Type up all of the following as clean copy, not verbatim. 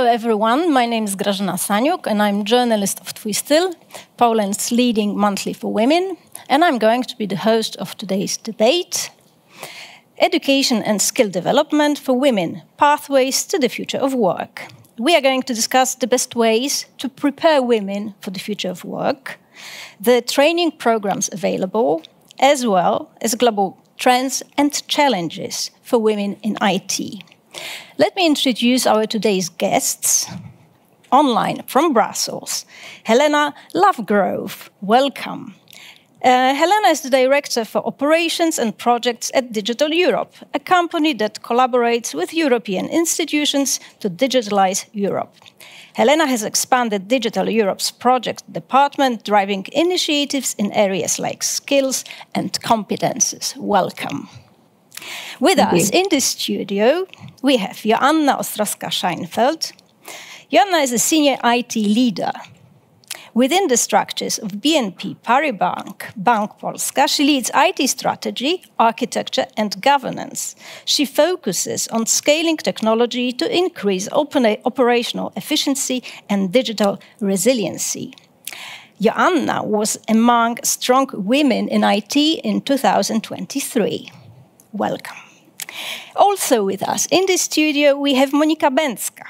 Hello everyone, my name is Grażyna Saniuk and I'm journalist of Twistil, Poland's leading monthly for women, and I'm going to be the host of today's debate, Education and Skill Development for Women, Pathways to the Future of Work. We are going to discuss the best ways to prepare women for the future of work, the training programs available, as well as global trends and challenges for women in IT. Let me introduce our today's guests. Online from Brussels, Helena Lovegrove. Welcome. Helena is the Director for Operations and Projects at Digital Europe, a company that collaborates with European institutions to digitalize Europe. Helena has expanded Digital Europe's project department, driving initiatives in areas like skills and competences. Welcome. With us in the studio, we have Joanna Ostrowska-Szajnfeld. Joanna is a senior IT leader. Within the structures of BNP Paribas Bank Polska, she leads IT strategy, architecture and governance. She focuses on scaling technology to increase operational efficiency and digital resiliency. Joanna was among strong women in IT in 2023. Welcome. Also with us in the studio, we have Monika Bęcka.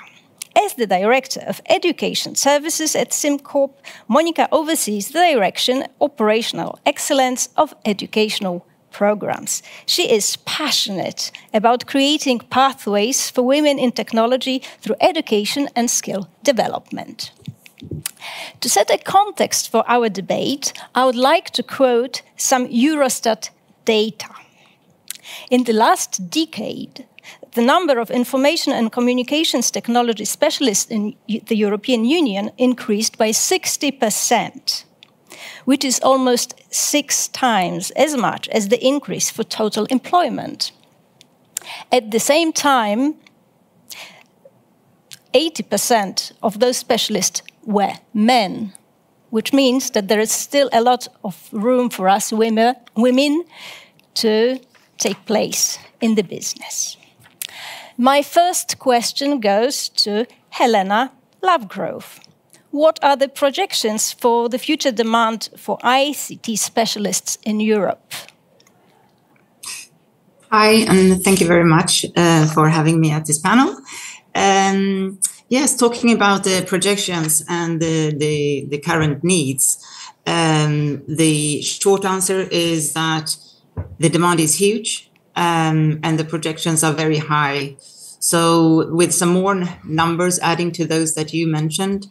As the Director of Education Services at Simcorp, Monika oversees the direction operational excellence of educational programs. She is passionate about creating pathways for women in technology through education and skill development. To set a context for our debate, I would like to quote some Eurostat data. In the last decade, the number of information and communications technology specialists in the European Union increased by 60%, which is almost 6 times as much as the increase for total employment. At the same time, 80% of those specialists were men, which means that there is still a lot of room for us women to take place in the business. My first question goes to Helena Lovegrove. What are the projections for the future demand for ICT specialists in Europe? Hi, and thank you very much for having me at this panel. Yes, talking about the projections and the current needs, the short answer is that the demand is huge and the projections are very high. So with some more numbers adding to those that you mentioned,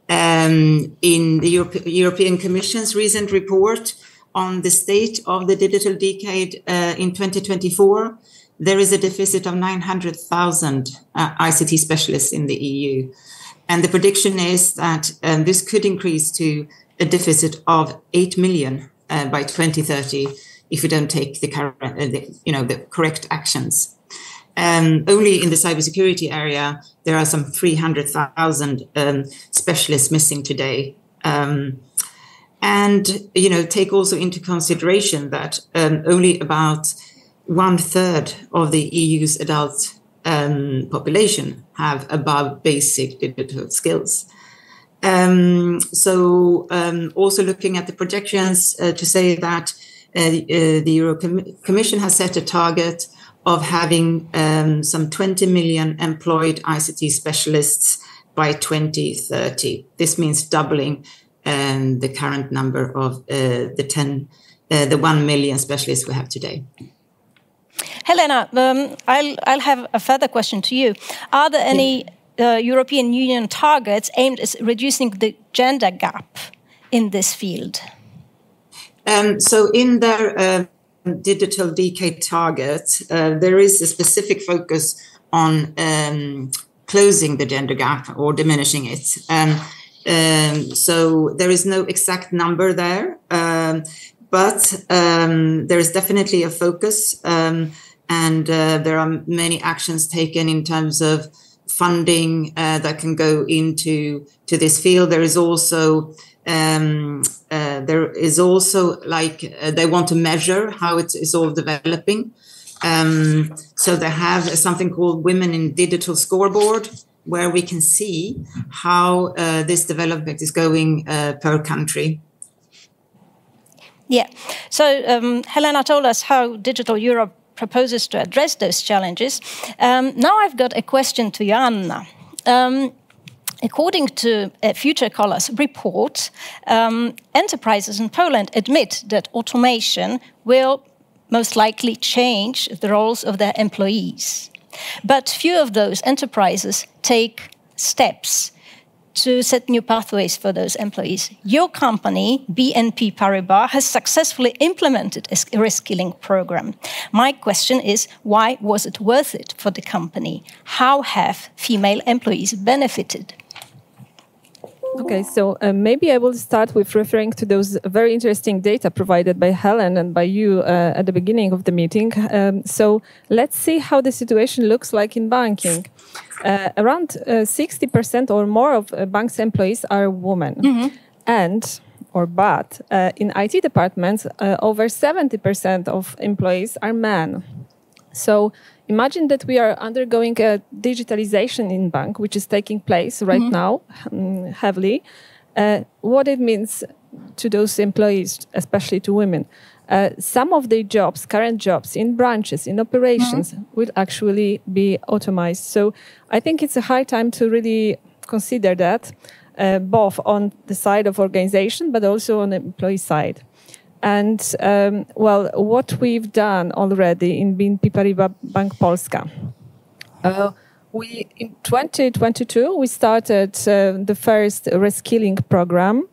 in the European Commission's recent report on the state of the digital decade in 2024, there is a deficit of 900,000 ICT specialists in the EU. And the prediction is that this could increase to a deficit of 8 million by 2030 if we don't take the correct actions. Only in the cybersecurity area, there are some 300,000 specialists missing today. And take also into consideration that only about 1/3 of the EU's adult population have above basic digital skills. Also looking at the projections to say that the European Commission has set a target of having some 20 million employed ICT specialists by 2030. This means doubling the current number of the 1 million specialists we have today. Helena, I'll have a further question to you. Are there any European Union targets aimed at reducing the gender gap in this field? So in their digital decade target, there is a specific focus on closing the gender gap or diminishing it. So there is no exact number there, but there is definitely a focus, and there are many actions taken in terms of funding that can go into this field. There is also they want to measure how it is all developing. So they have something called Women in Digital Scoreboard, where we can see how this development is going per country. Yeah, so Helena told us how Digital Europe proposes to address those challenges. Now I've got a question to Joanna. According to a Future Colors report, enterprises in Poland admit that automation will most likely change the roles of their employees. But few of those enterprises take steps to set new pathways for those employees. Your company, BNP Paribas, has successfully implemented a reskilling program. My question is, why was it worth it for the company? How have female employees benefited? Okay, so maybe I will start with referring to those very interesting data provided by Helen and by you at the beginning of the meeting. So let's see how the situation looks like in banking. Around 60% or more of bank's employees are women. But in IT departments, over 70% of employees are men. So imagine that we are undergoing a digitalization in bank, which is taking place right now heavily. What it means to those employees, especially to women. Some of the jobs, current jobs in branches, in operations, will actually be automized. So I think it's a high time to really consider that, both on the side of organization, but also on the employee side. And, well, what we've done already in BNP Paribas Bank Polska. In 2022, we started the first reskilling program,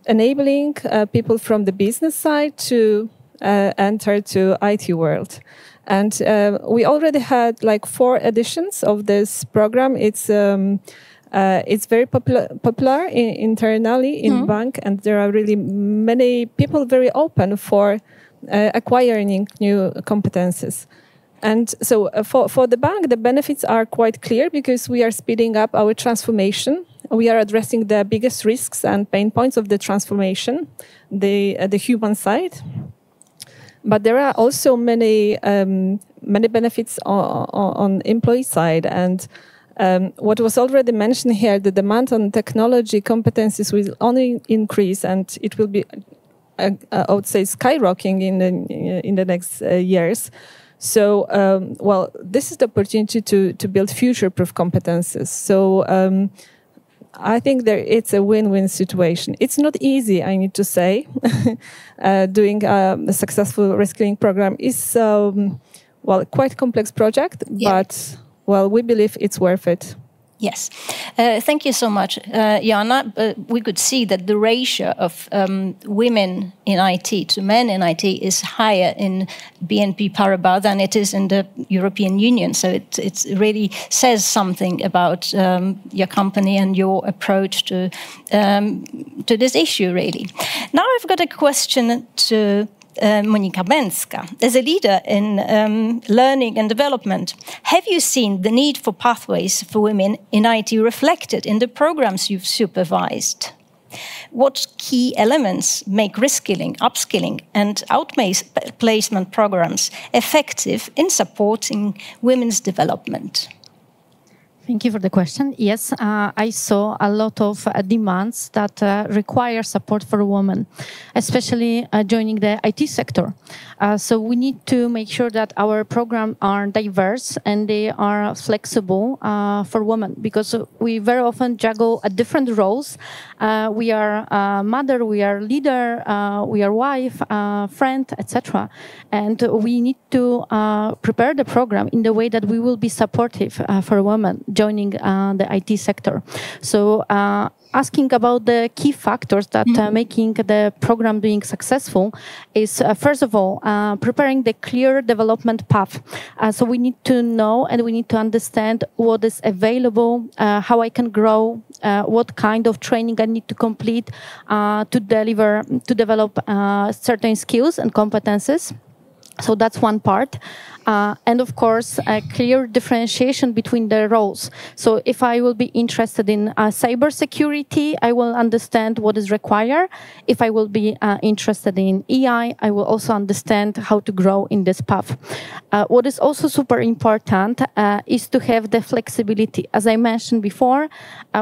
enabling people from the business side to enter to IT world. And we already had like 4 editions of this program. It's very popular internally in bank, and there are really many people very open for acquiring new competences. And so for the bank, the benefits are quite clear because we are speeding up our transformation. We are addressing the biggest risks and pain points of the transformation, the human side. But there are also many benefits on employee side. And what was already mentioned here, the demand on technology competencies will only increase, and it will be, I would say, skyrocketing in the next years. So, well, this is the opportunity to build future-proof competences. So, I think it's a win-win situation. It's not easy, I need to say. Doing a successful reskilling program is, well, quite a complex project, but, well, we believe it's worth it. Yes. Thank you so much, Joanna. We could see that the ratio of women in IT to men in IT is higher in BNP Paribas than it is in the European Union. So it really says something about your company and your approach to this issue, really. Now I've got a question to Monika Bęcka. As a leader in learning and development, have you seen the need for pathways for women in IT reflected in the programs you've supervised? What key elements make reskilling, upskilling and outplacement programs effective in supporting women's development? Thank you for the question. Yes, I saw a lot of demands that require support for women, especially joining the IT sector. So we need to make sure that our programs are diverse and they are flexible for women, because we very often juggle different roles. We are a mother, we are leader, we are wife, friend, etc. And we need to prepare the program in the way that we will be supportive for women joining the IT sector. So asking about the key factors that making the program being successful is, first of all, preparing the clear development path. So we need to know and we need to understand what is available, how I can grow, what kind of training I need to complete to develop certain skills and competences. So that's one part. And of course, a clear differentiation between the roles. So if I will be interested in cybersecurity, I will understand what is required. If I will be interested in EI, I will also understand how to grow in this path. What is also super important is to have the flexibility. As I mentioned before,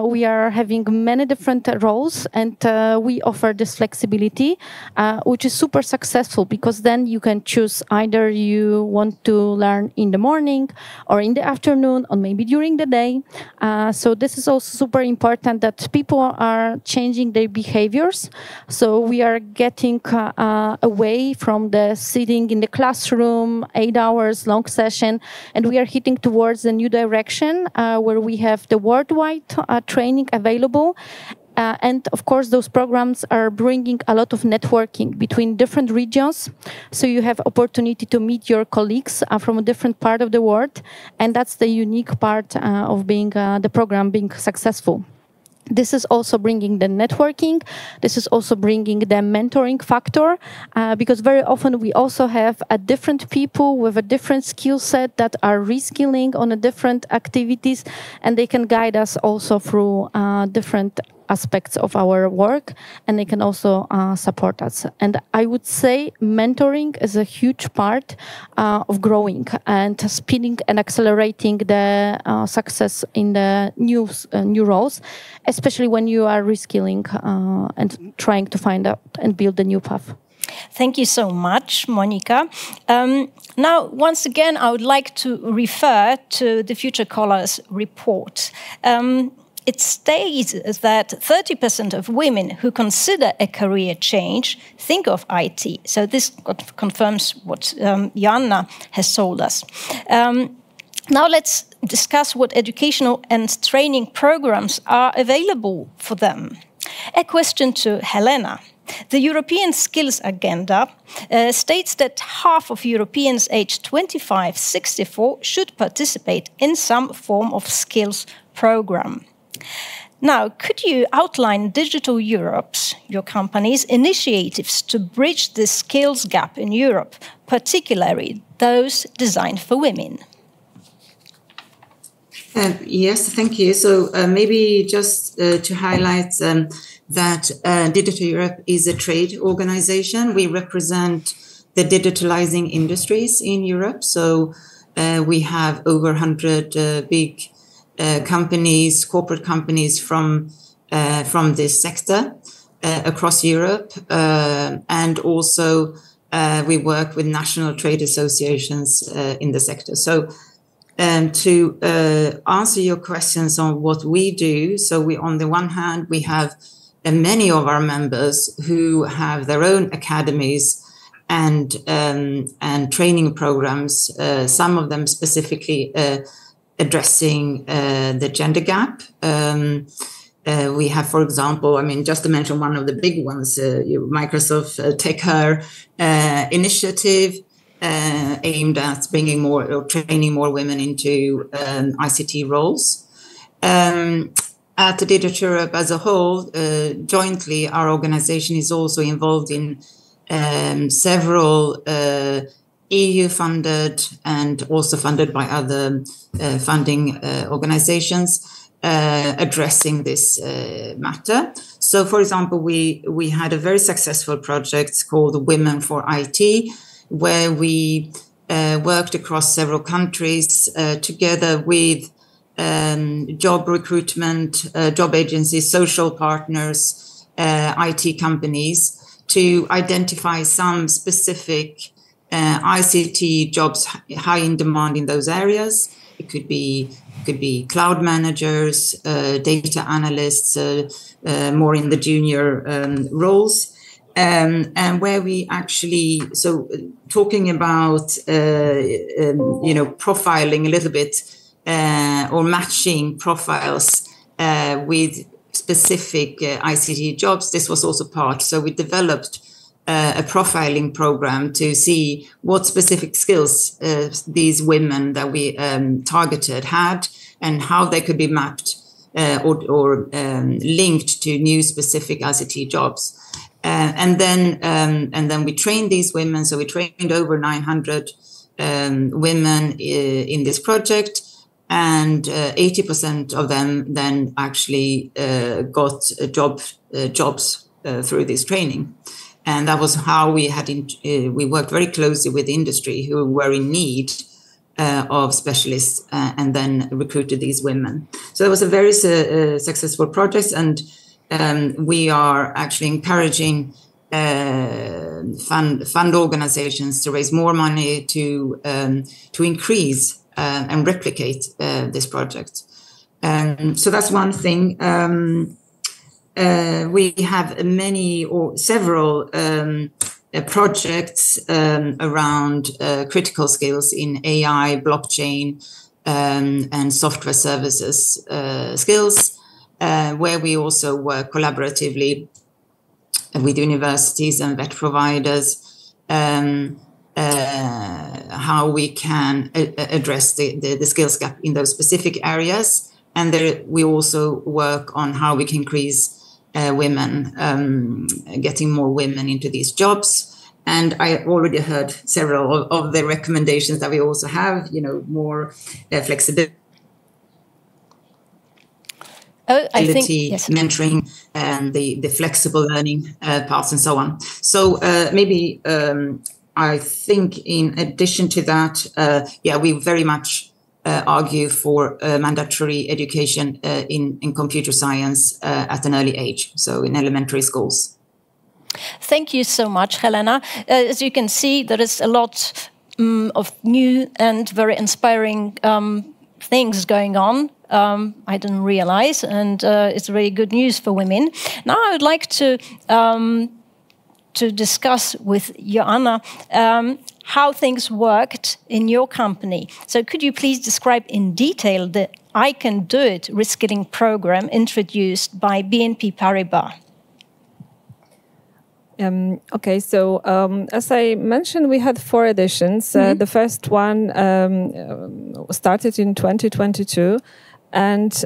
we are having many different roles, and we offer this flexibility, which is super successful, because then you can choose either you want to learn in the morning or in the afternoon or maybe during the day. So this is also super important, that people are changing their behaviors. So we are getting away from the sitting in the classroom, 8 hours long session, and we are hitting towards a new direction where we have the worldwide training available. And of course, those programs are bringing a lot of networking between different regions. So you have opportunity to meet your colleagues from a different part of the world. And that's the unique part of being the program being successful. This is also bringing the networking. This is also bringing the mentoring factor, because very often we also have different people with a different skill set that are reskilling on different activities, and they can guide us also through different aspects of our work, and they can also support us. And I would say mentoring is a huge part of growing and speeding and accelerating the success in the new roles, especially when you are reskilling and trying to find out and build a new path. Thank you so much, Monika. Now, once again, I would like to refer to the Future Scholars report. It states that 30% of women who consider a career change think of IT. So this confirms what Joanna has told us. Now let's discuss what educational and training programs are available for them. A question to Helena. The European Skills Agenda states that half of Europeans aged 25-64 should participate in some form of skills program. Now, could you outline Digital Europe's, your company's, initiatives to bridge the skills gap in Europe, particularly those designed for women? Yes, thank you. So maybe just to highlight that Digital Europe is a trade organization. We represent the digitalizing industries in Europe. So we have over 100 big companies, corporate companies from this sector across Europe, and also we work with national trade associations in the sector. So to answer your questions on what we do, so we, on the one hand, we have many of our members who have their own academies and training programs, some of them specifically addressing the gender gap. We have, for example, I mean, just to mention one of the big ones, Microsoft Take Her initiative aimed at bringing more or training more women into ICT roles. At Digital Europe as a whole, jointly, our organization is also involved in several EU-funded and also funded by other funding organizations addressing this matter. So, for example, we had a very successful project called Women for IT, where we worked across several countries together with job recruitment, job agencies, social partners, IT companies, to identify some specific ICT jobs high in demand in those areas. It could be cloud managers, data analysts, more in the junior roles, and where we actually, so talking about profiling a little bit or matching profiles with specific ICT jobs. This was also part. So we developed a profiling program to see what specific skills these women that we targeted had and how they could be mapped or linked to new specific ICT jobs. And then we trained these women. So we trained over 900 women in this project, and 80% of them then actually got jobs through this training. And that was how we we worked very closely with industry, who were in need of specialists, and then recruited these women. So it was a very successful project, and we are actually encouraging fund organizations to raise more money to increase and replicate this project. So that's one thing. We have several projects around critical skills in AI, blockchain, and software services skills, where we also work collaboratively with universities and vet providers, how we can address the skills gap in those specific areas. And we also work on how we can increase women, getting more women into these jobs. And I already heard several of the recommendations that we also have, more flexibility. I think, yes. Mentoring and the flexible learning paths and so on. So maybe I think in addition to that, we very much argue for mandatory education in computer science at an early age, so in elementary schools. Thank you so much, Helena. As you can see, there is a lot of new and very inspiring things going on. I didn't realize, and it's really good news for women. Now I would like to discuss with Joanna how things worked in your company. So could you please describe in detail the I Can Do It Reskilling program introduced by BNP Paribas? Okay, so as I mentioned, we had 4 editions. The first one started in 2022, and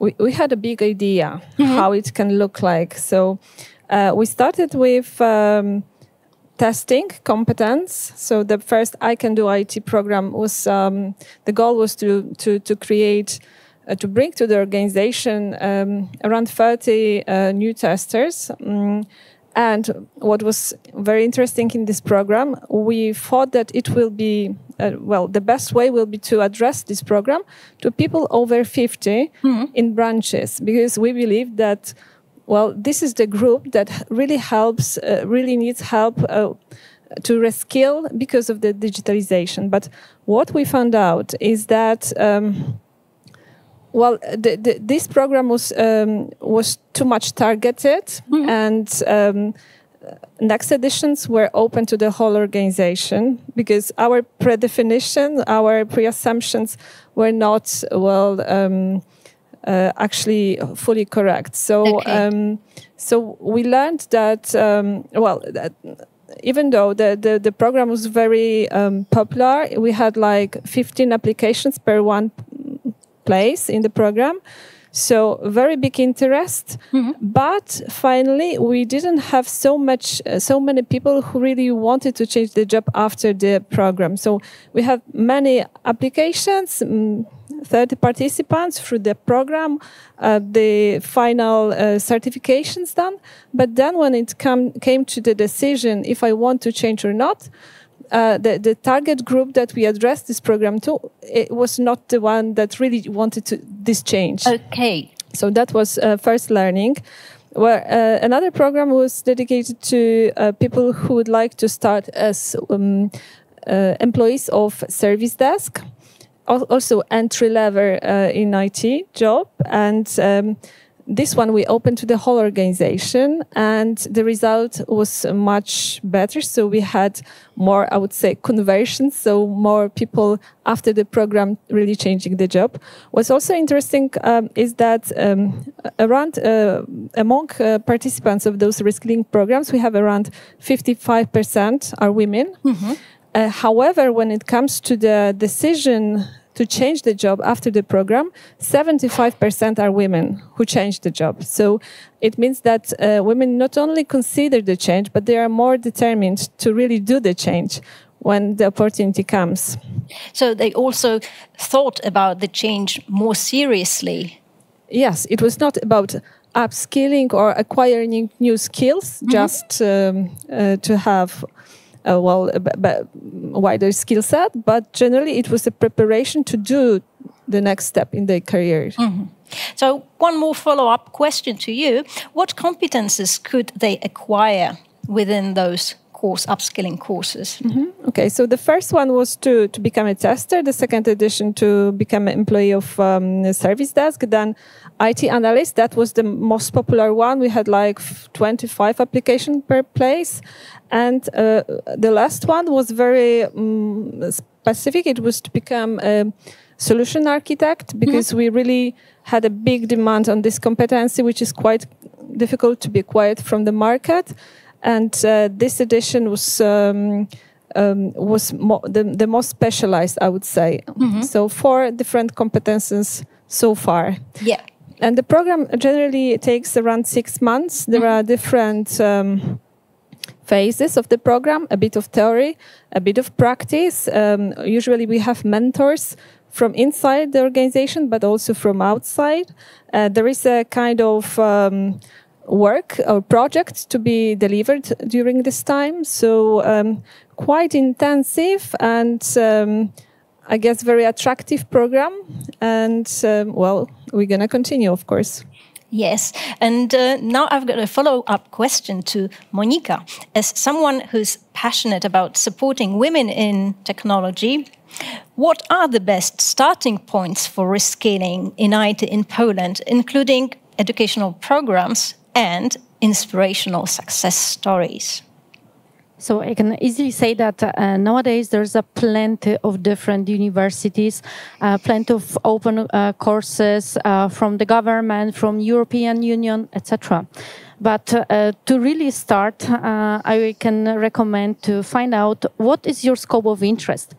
we had a big idea how it can look like. So we started with testing competence. So the first I Can Do IT program was the goal was to create. To bring to the organization around 30 new testers. And what was very interesting in this program, we thought that it will be, the best way will be to address this program to people over 50 in branches, because we believe that, this is the group that really needs help to reskill because of the digitalization. But what we found out is that this program was too much targeted, and next editions were open to the whole organization because our pre-definition, our pre-assumptions were not actually fully correct. So, so we learned that that even though the program was very popular, we had like 15 applications per one place in the program, so very big interest. But finally, we didn't have so many people who really wanted to change the job after the program. So we have many applications, 30 participants through the program, the final certifications done. But then when it came to the decision if I want to change or not, the target group that we addressed this program to, it was not the one that really wanted this change. Okay. So that was first learning. Where another program was dedicated to people who would like to start as employees of service desk, also entry level in IT job, and this one we opened to the whole organization, and the result was much better. So we had more, I would say, conversions, so more people after the program really changing the job. What's also interesting is that among participants of those reskilling programs, we have around 55% are women. However, when it comes to the decision to change the job after the program, 75% are women who change the job. So it means that women not only consider the change, but they are more determined to really do the change when the opportunity comes. So they also thought about the change more seriously. Yes, it was not about upskilling or acquiring new skills, just to have a wider skill set, but generally it was a preparation to do the next step in their career. So one more follow-up question to you. What competences could they acquire within those upskilling courses? Okay, so the first one was to become a tester, the second edition to become an employee of service desk, then IT analyst. That was the most popular one. We had like 25 applications per place. And the last one was very specific. It was to become a solution architect, because we really had a big demand on this competency, which is quite difficult to be acquired from the market. And this edition was the most specialized, I would say. So 4 different competences so far. Yeah. And the program generally takes around 6 months. There are different phases of the program, a bit of theory, a bit of practice. Usually we have mentors from inside the organization, but also from outside. There is a kind of work or project to be delivered during this time. So quite intensive and I guess very attractive program. And we're going to continue, of course. Yes. And now I've got a follow-up question to Monika. As someone who's passionate about supporting women in technology, what are the best starting points for reskilling in IT in Poland, including educational programs and inspirational success stories? So I can easily say that nowadays there's a plenty of different universities, plenty of open courses from the government, from European Union, etc. But to really start, I can recommend to find out what is your scope of interest.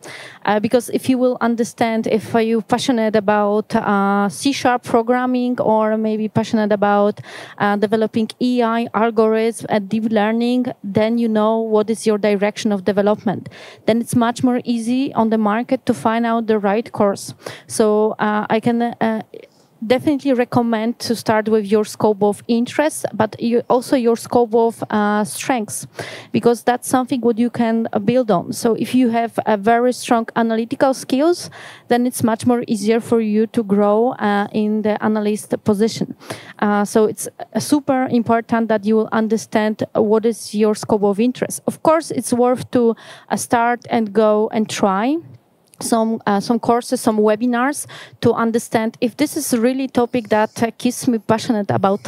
Because if you will understand if you're passionate about C# programming or maybe passionate about developing AI algorithms and deep learning, then you know what is your direction of development. Then it's much more easy on the market to find out the right course. So I can definitely recommend to start with your scope of interest, but also your scope of strengths, because that's something what you can build on. So if you have a very strong analytical skills, then it's much more easier for you to grow in the analyst position. So it's super important that you will understand what is your scope of interest. Of course, it's worth to start and go and try some courses, some webinars to understand if this is really a topic that keeps me passionate about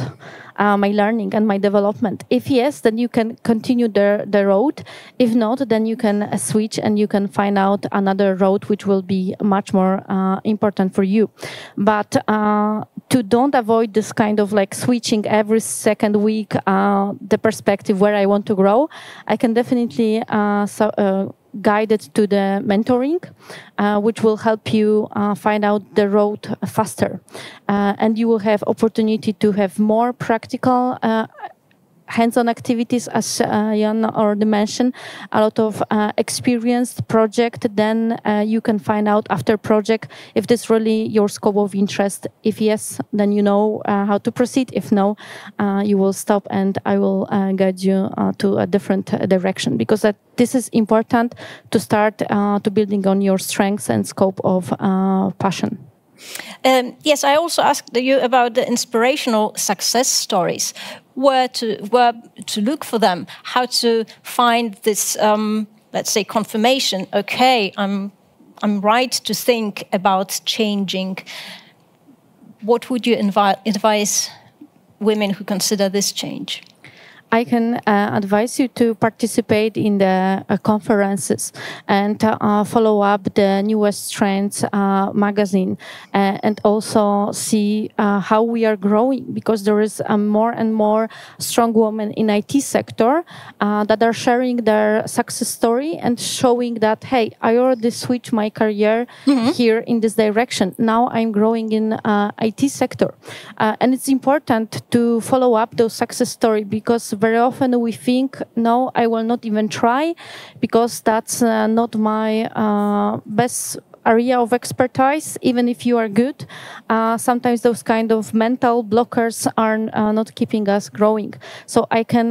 my learning and my development. If yes, then you can continue the road. If not, then you can switch and you can find out another road which will be much more important for you. But to don't avoid this kind of like switching every second week the perspective where I want to grow, I can definitely guided to the mentoring, which will help you find out the road faster. And you will have opportunity to have more practical hands-on activities, as Joanna already mentioned, a lot of experienced project. Then you can find out after project if this really your scope of interest. If yes, then you know how to proceed. If no, you will stop and I will guide you to a different direction, because this is important to start to building on your strengths and scope of passion. Yes, I also asked you about the inspirational success stories. Where to look for them? How to find this, let's say, confirmation? Okay, I'm right to think about changing. What would you advise women who consider this change? I can advise you to participate in the conferences and follow up the newest trends magazine, and also see how we are growing, because there is more and more strong women in IT sector that are sharing their success story and showing that, hey, I already switched my career here in this direction. Now I'm growing in IT sector. And it's important to follow up those success stories, because very often we think, no, I will not even try, because that's not my best area of expertise. Even if you are good, sometimes those kind of mental blockers are not keeping us growing. So I can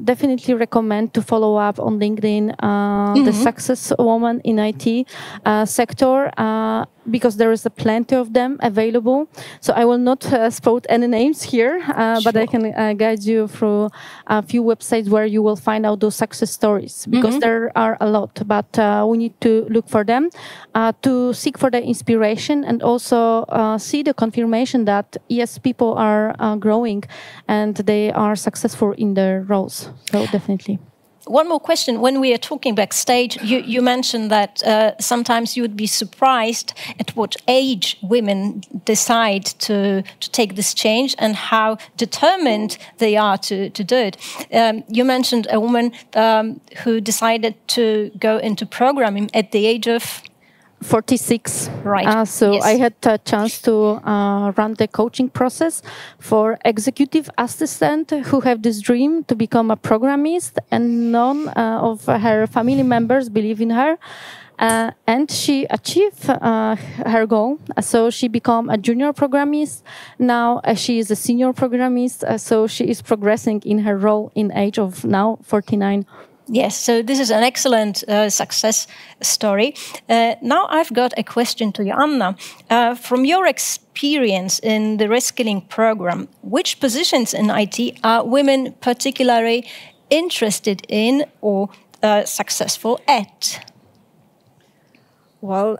definitely recommend to follow up on LinkedIn the success woman in IT sector, because there is plenty of them available. So I will not spout any names here, but I can guide you through a few websites where you will find out those success stories, because there are a lot, but we need to look for them, to seek for the inspiration, and also see the confirmation that, yes, people are growing and they are successful in their roles. So definitely. One more question. When we are talking backstage, you mentioned that sometimes you would be surprised at what age women decide to take this change and how determined they are to do it. You mentioned a woman who decided to go into programming at the age of 46. Right. So yes. I had a chance to run the coaching process for executive assistant who have this dream to become a programmist, and none of her family members believe in her. And she achieved her goal. So she became a junior programmist. Now she is a senior programmist. So she is progressing in her role in age of now 49. Yes, so this is an excellent success story. Now I've got a question to Joanna. From your experience in the Reskilling program, which positions in IT are women particularly interested in or successful at? Well,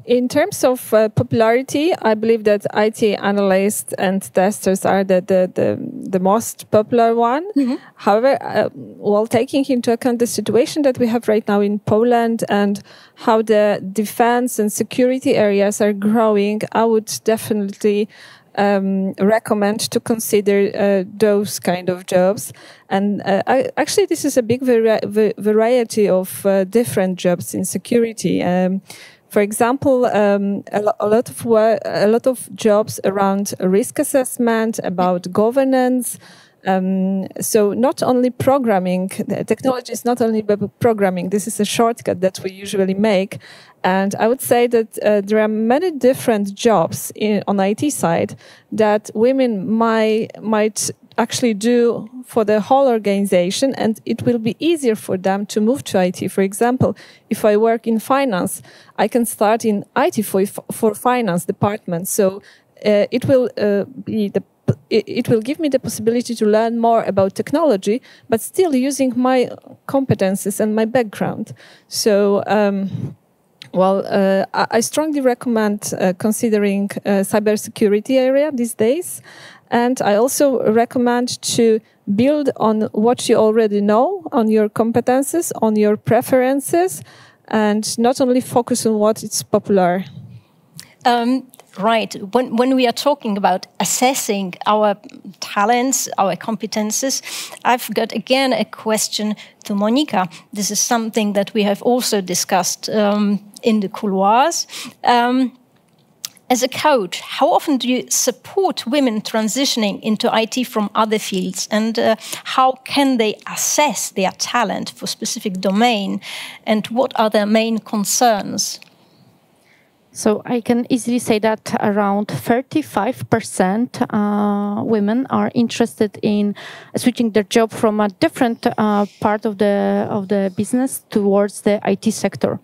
in terms of popularity, I believe that IT analysts and testers are the most popular one. However, while taking into account the situation that we have right now in Poland and how the defense and security areas are growing, I would definitely recommend to consider those kind of jobs. And actually, this is a big variety of different jobs in security. For example, a lot of jobs around risk assessment, about governance. So not only programming, the technology is not only about programming. This is a shortcut that we usually make. And I would say that there are many different jobs on IT side that women might actually do for the whole organization, and it will be easier for them to move to IT. For example, if I work in finance, I can start in IT for finance department. So it will it will give me the possibility to learn more about technology, but still using my competences and my background. So, I strongly recommend considering cybersecurity area these days. And I also recommend to build on what you already know, on your competences, on your preferences, and not only focus on what is popular. Right. When we are talking about assessing our talents, our competences, I've got again a question to Monika. This is something that we have also discussed in the couloirs. As a coach, how often do you support women transitioning into IT from other fields, and how can they assess their talent for specific domain, and what are their main concerns? So I can easily say that around 35% women are interested in switching their job from a different part of the business towards the IT sector.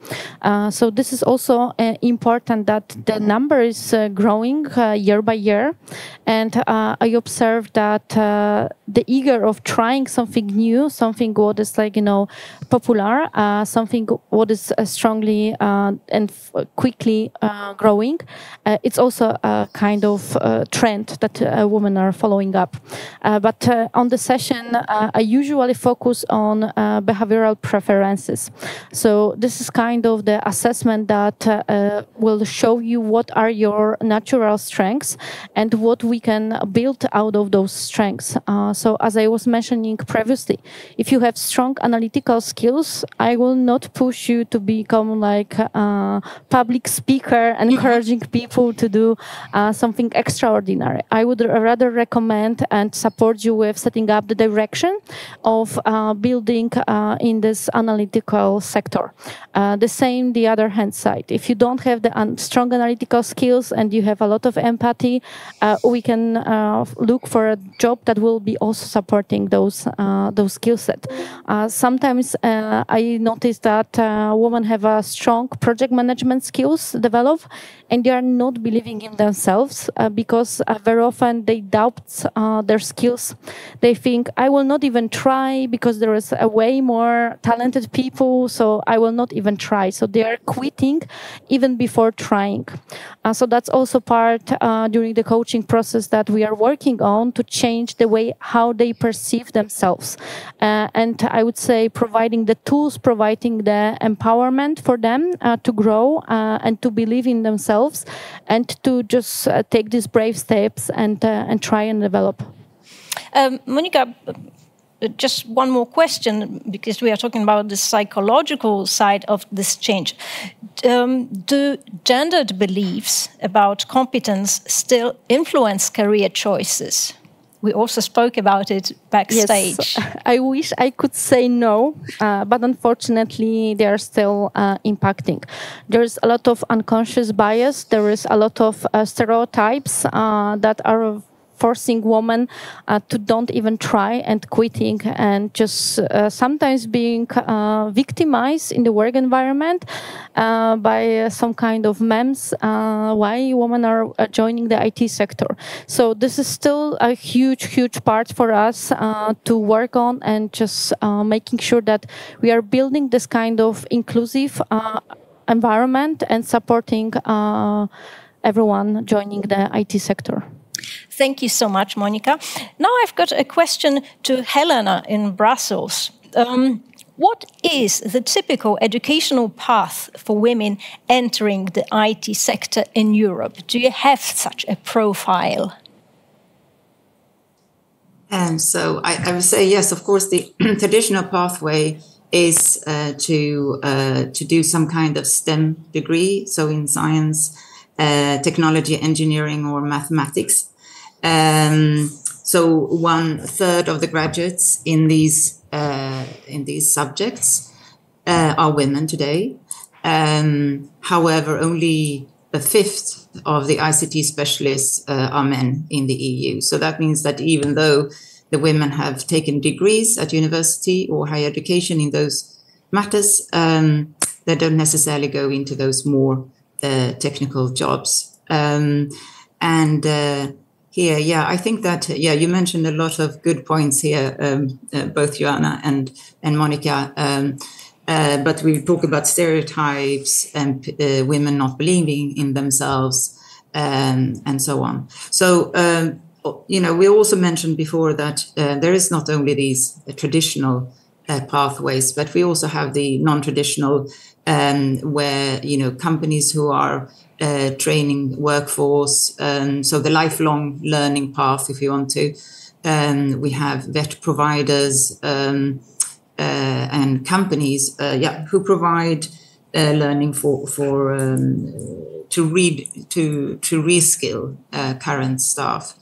So this is also important that the number is growing year by year, And I observed that the eager of trying something new, something what is like, popular, something what is strongly and quickly growing, it's also a kind of trend that women are following up. But on the session, I usually focus on behavioral preferences. So this is kind of the assessment that will show you what are your natural strengths and what we can build out of those strengths. So as I was mentioning previously, if you have strong analytical skills, I will not push you to become like a public speaker, encouraging people to do something extraordinary. I would rather recommend and support you with setting up the direction of building in this analytical sector. The same, the other hand side. If you don't have the strong analytical skills and you have a lot of empathy, we can look for a job that will be also supporting those skill set. Sometimes I notice that women have a strong project management skills developed, and they are not believing in themselves because very often they doubt their skills. They think, I will not even try because there is a way more talented people, so I will not even try. So they are quitting even before trying. So that's also part during the coaching process that we are working on to change the way how they perceive themselves. And I would say providing the tools, providing the empowerment for them to grow and to believe in themselves and to just take these brave steps and try and develop. Monika, just one more question, because we are talking about the psychological side of this change. Do gendered beliefs about competence still influence career choices? We also spoke about it backstage. Yes, I wish I could say no, but unfortunately they are still impacting. There's a lot of unconscious bias. There is a lot of stereotypes that are forcing women to don't even try and quitting and just sometimes being victimized in the work environment by some kind of memes why women are joining the IT sector. So this is still a huge part for us to work on and just making sure that we are building this kind of inclusive environment and supporting everyone joining the IT sector. Thank you so much, Monika. Now I've got a question to Helena in Brussels. What is the typical educational path for women entering the IT sector in Europe? Do you have such a profile? So I would say yes, of course, the traditional pathway is to do some kind of STEM degree, so in science, technology, engineering, or mathematics. So 1/3 of the graduates in these subjects are women today. However, only 1/5 of the ICT specialists are men in the EU. So that means that even though the women have taken degrees at university or higher education in those matters, they don't necessarily go into those more technical jobs. Here, I think that, you mentioned a lot of good points here, both Joanna and Monika. But we talk about stereotypes and women not believing in themselves and so on. So, we also mentioned before that there is not only these traditional pathways, but we also have the non-traditional where, companies who are training workforce, so the lifelong learning path, if you want to. We have vet providers and companies, who provide learning to reskill current staff.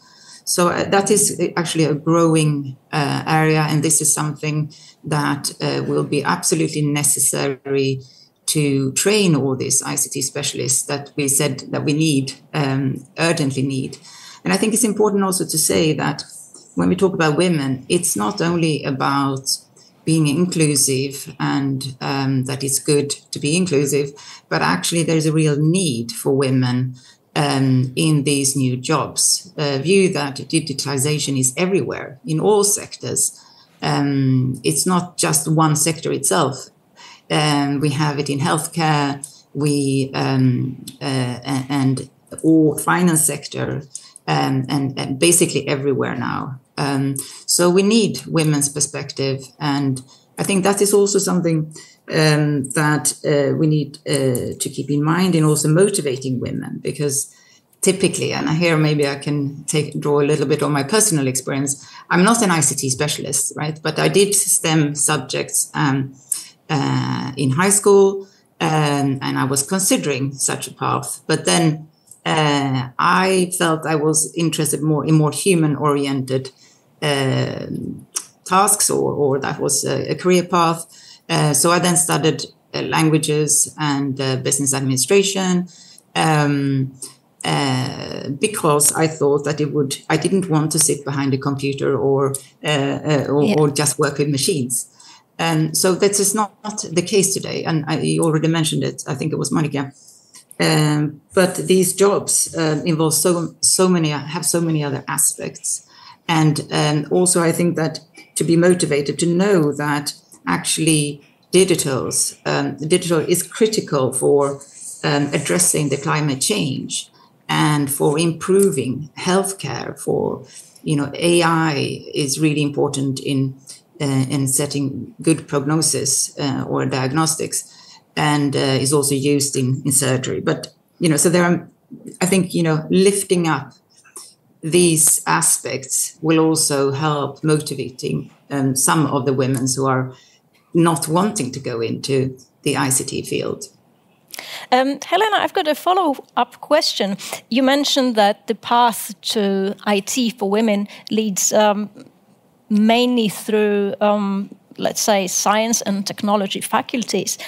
So that is actually a growing area, and this is something that will be absolutely necessary to train all these ICT specialists that we said that we need, urgently need. And I think it's important also to say that when we talk about women, it's not only about being inclusive and that it's good to be inclusive, but actually there's a real need for women in these new jobs view that digitalization is everywhere in all sectors. It's not just one sector itself. We have it in healthcare, and all finance sector, and basically everywhere now. So we need women's perspective, and I think that is also something that we need to keep in mind in also motivating women, because typically, and here maybe I can draw a little bit on my personal experience. I'm not an ICT specialist, right? But I did STEM subjects in high school, and I was considering such a path. But then I felt I was interested more in more human-oriented tasks, or that was a career path. So I then studied languages and business administration. Because I thought that I didn't want to sit behind a computer or just work with machines. So that is not the case today. And you already mentioned it. I think it was Monika. But these jobs involve so many other aspects. And also I think that to be motivated to know that actually digital is critical for addressing the climate change, and for improving healthcare, for AI is really important in setting good prognosis or diagnostics, and is also used in surgery. But so there are, I think lifting up these aspects will also help motivating some of the women who are not wanting to go into the ICT field. Helena, I've got a follow-up question. You mentioned that the path to IT for women leads mainly through, let's say, science and technology faculties.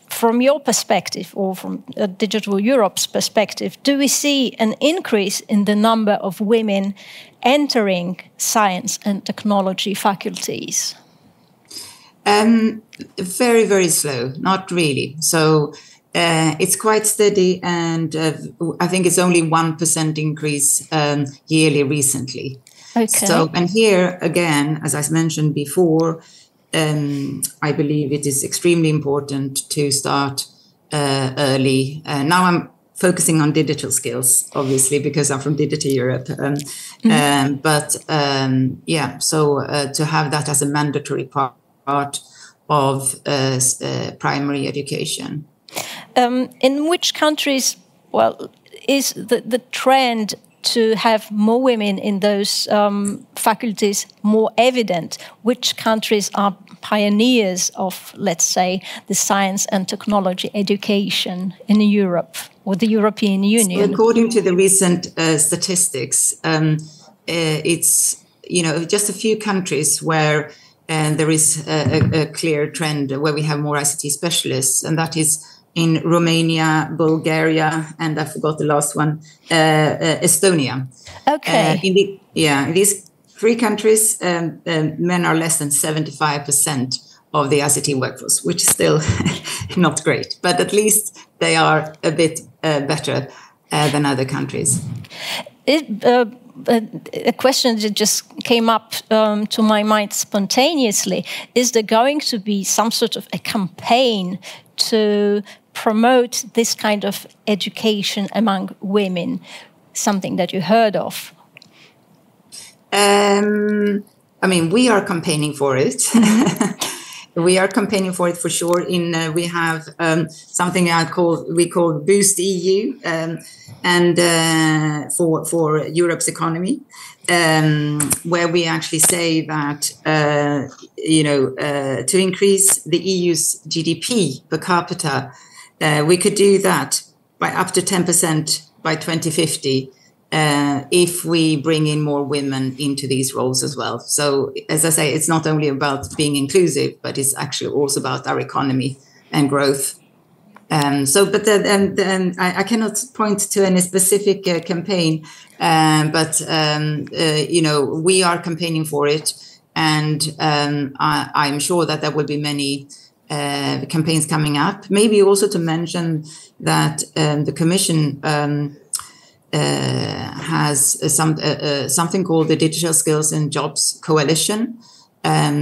From your perspective, or from Digital Europe's perspective, do we see an increase in the number of women entering science and technology faculties? Very, very slow, not really. So it's quite steady, and I think it's only 1% increase yearly recently. Okay. So, and here again, as I mentioned before, I believe it is extremely important to start early. Now I'm focusing on digital skills, obviously, because I'm from Digital Europe. So to have that as a mandatory part of primary education. In which countries, is the trend to have more women in those faculties more evident? Which countries are pioneers of, let's say, the science and technology education in Europe or the European Union? So according to the recent statistics, it's just a few countries where there is a clear trend where we have more ICT specialists, and that is in Romania, Bulgaria, and I forgot the last one, Estonia. Okay. In these three countries, men are less than 75% of the ICT workforce, which is still not great, but at least they are a bit better than other countries. A question that just came up to my mind spontaneously. Is there going to be some sort of a campaign to promote this kind of education among women? Something that you heard of? We are campaigning for it. We are campaigning for it for sure. We have something we call Boost EU, and for Europe's economy, where we actually say that to increase the EU's GDP per capita, we could do that by up to 10% by 2050. If we bring in more women into these roles as well. So, as I say, it's not only about being inclusive, but it's actually also about our economy and growth. I cannot point to any specific campaign, but we are campaigning for it, and I'm sure that there will be many campaigns coming up. Maybe also to mention that the Commission has something called the Digital Skills and Jobs Coalition.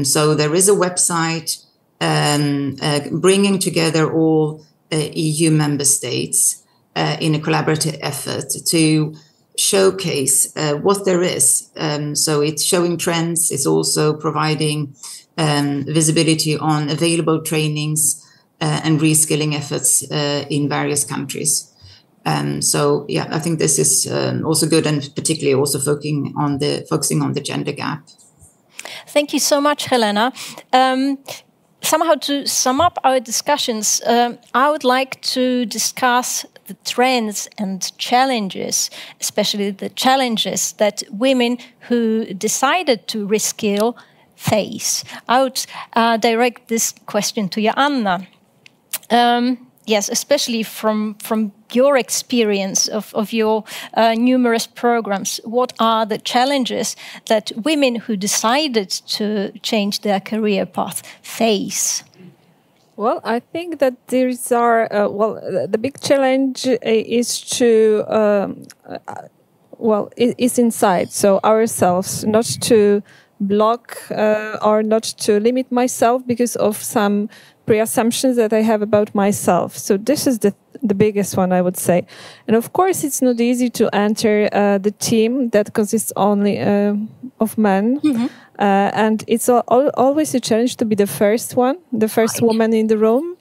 So there is a website bringing together all EU member states in a collaborative effort to showcase what there is. So it's showing trends. It's also providing visibility on available trainings and reskilling efforts in various countries. So yeah, I think this is also good, and particularly also focusing on the gender gap. Thank you so much, Helena. Somehow to sum up our discussions, I would like to discuss the trends and challenges, especially the challenges that women who decided to reskill face. I would direct this question to Joanna. Yes, especially from your experience of your numerous programs, what are the challenges that women who decided to change their career path face? Well, I think that these are, the big challenge is is inside, so ourselves, not to block or not to limit myself because of some pre-assumptions that I have about myself. So this is the biggest one, I would say. And of course, it's not easy to enter the team that consists only of men. Mm-hmm. And it's always a challenge to be the first woman in the room.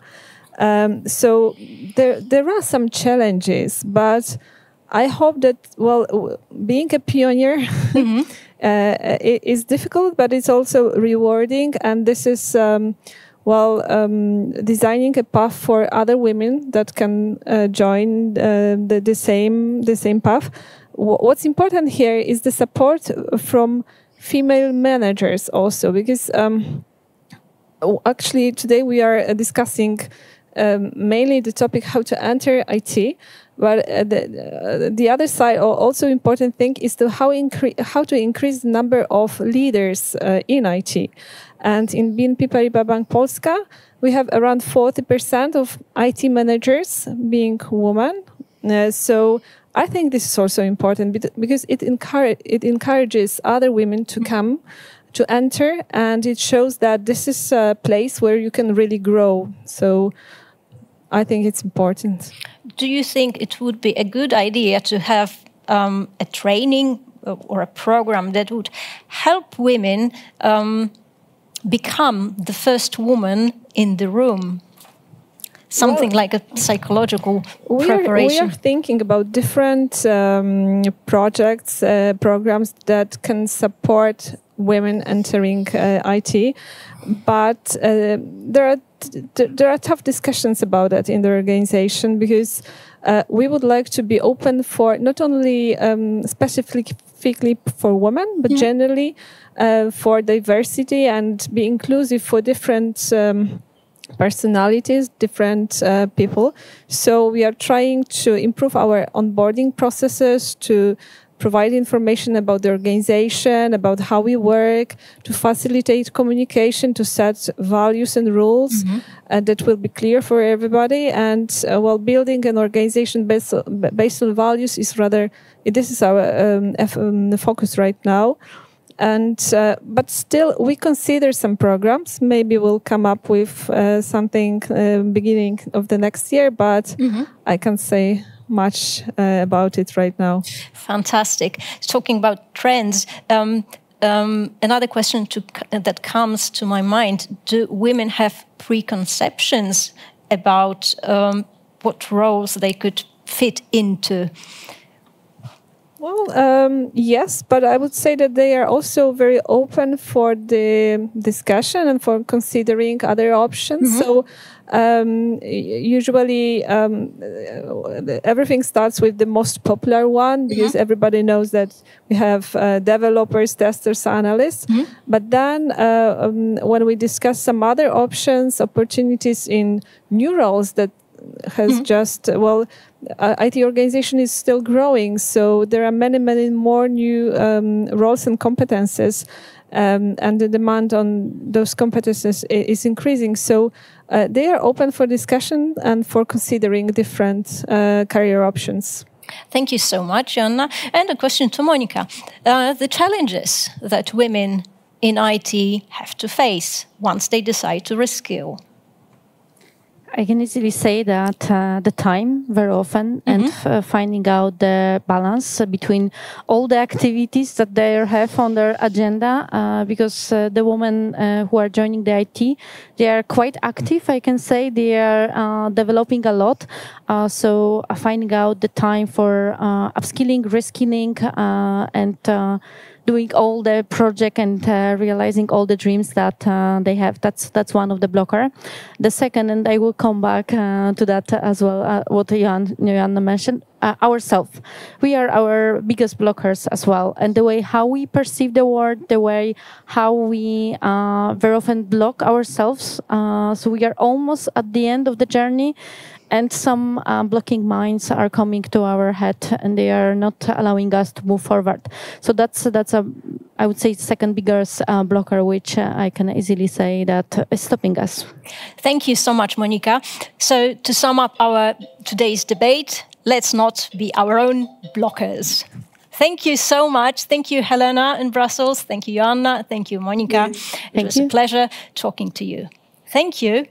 So there are some challenges, but I hope that, being a pioneer mm-hmm. Is difficult, but it's also rewarding. And this is, designing a path for other women that can join the same path. What's important here is the support from female managers also, because actually today we are discussing mainly the topic how to enter IT, but the other side, or also important thing, is how to increase the number of leaders in IT. And in BNP Paribas Bank Polska, we have around 40% of IT managers being women. So I think this is also important because it encourages other women to come, to enter, and it shows that this is a place where you can really grow. So I think it's important. Do you think it would be a good idea to have a training or a program that would help women become the first woman in the room? Something like a psychological preparation. We are thinking about different projects, programs that can support women entering IT, but there are tough discussions about that in the organization, because we would like to be open for not only specifically for women, but generally for diversity and be inclusive for different personalities, different people. So we are trying to improve our onboarding processes, to provide information about the organization, about how we work, to facilitate communication, to set values and rules that will be clear for everybody. And while building an organization based on values is this is our focus right now. And but still, we consider some programs. Maybe we'll come up with something beginning of the next year, but I can't say much about it right now. Fantastic. Talking about trends, another question that comes to my mind: do women have preconceptions about what roles they could fit into? Well, yes, but I would say that they are also very open for the discussion and for considering other options. So usually everything starts with the most popular one, because everybody knows that we have developers, testers, analysts. But then when we discuss some other options, opportunities in new roles that has IT organization is still growing, so there are many more new roles and competences, and the demand on those competences is increasing. So they are open for discussion and for considering different career options. Thank you so much, Joanna. And a question to Monika. The challenges that women in IT have to face once they decide to reskill. I can easily say that the time very often and finding out the balance between all the activities that they have on their agenda, because the women who are joining the IT, they are quite active, I can say. They are developing a lot. So finding out the time for upskilling, reskilling, and doing all the project and realizing all the dreams that they have. That's one of the blocker. The second, and I will come back to that as well, what Joanna mentioned, ourselves. We are our biggest blockers as well. And the way how we perceive the world, the way how we very often block ourselves. So we are almost at the end of the journey. And some blocking minds are coming to our head, and they are not allowing us to move forward. So that's a, I would say, second biggest blocker, which I can easily say that is stopping us. Thank you so much, Monika. So to sum up our today's debate, let's not be our own blockers. Thank you so much. Thank you, Helena in Brussels. Thank you, Joanna. Thank you, Monika. It was a pleasure talking to you. Thank you.